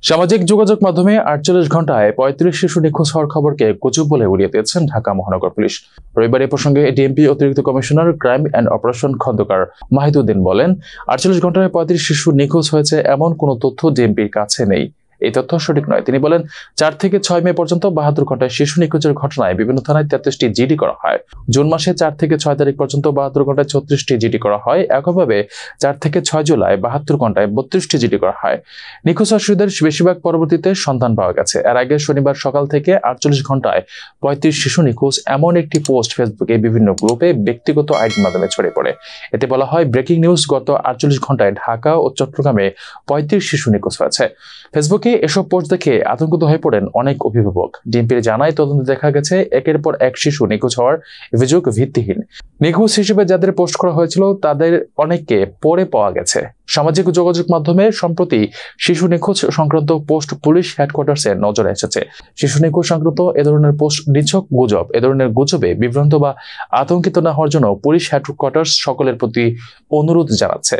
সামাজিক যোগাযোগ মাধ্যমে ৪৮ ঘন্টায় ৩৫ শিশু নিখোঁজ হওয়ার খবরকে গুজব বলে উড়িয়ে দিয়েছেন ঢাকা মহানগর পুলিশ। রবিবার এ প্রসঙ্গে ডিএমপি অতিরিক্ত commissioner crime and operation Khandaker Mahiduddin বলেন, ৪৮ ঘন্টায় ৩৫ শিশু নিখোঁজ হয়েছে এমন কোনো তথ্য ডিএমপির কাছে নেই। এই তথ্য সঠিক নয়। তিনি বলেন, ৪ থেকে ৬ মে পর্যন্ত ৭২ ঘন্টায় শিশু নিখোঁজের ঘটনায় বিভিন্ন থানায় ৩৩টি জিডি করা হয়। জুন মাসে ৪ থেকে ৬ তারিখ পর্যন্ত ৭২ ঘন্টায় ৩৬টি জিডি করা হয়। একইভাবে ৪ থেকে ৬ জুলাই ৭২ ঘন্টায় ৩২টি জিডি করা হয়। নিখোঁজ শিশুদের বেশিরভাগ পরবর্তীতে সন্ধান পাওয়া গেছে। এর আগে শনিবার সকাল থেকে ৪৮ ঘন্টায় ৩৫ শিশু নিখোঁজ এমন একটি পোস্ট ফেসবুকে বিভিন্ন গ্রুপে ব্যক্তিগত আইডির মাধ্যমে ছড়িয়ে পড়ে। এতে বলা হয়, ব্রেকিং নিউজ, গত ৪৮ ঘন্টায় ঢাকা ও চট্টগ্রামে ৩৫ শিশু নিখোঁজ হয়েছে। ফেসবুকে এসব পোস্ট দেখে আতঙ্কিত হয়ে পড়েন অনেক অভিভাবক। ডিএমপির জানায়, তদন্তে দেখা গেছে একের পর এক শিশু নিখোঁজ হওয়ার অভিযোগ ভিত্তিহীন। নিখোঁজ হিসেবে যাদের পোস্ট করা হয়েছিল তাদের অনেককে পরে পাওয়া গেছে। সামাজিক যোগাযোগ মাধ্যমে সম্প্রতি শিশু নিখোঁজ সংক্রান্ত পোস্ট পুলিশ হেডকোয়ার্টার্সে নজরে এসেছে। শিশু নিখোঁজ সংক্রান্ত এ ধরনের পোস্ট নিছক গুজব। এ ধরনের গুজবে বিভ্রান্ত বা আতঙ্কিত না হওয়ার জন্য পুলিশ হেডকোয়ার্টার্স সকলের প্রতি অনুরোধ জানাচ্ছে।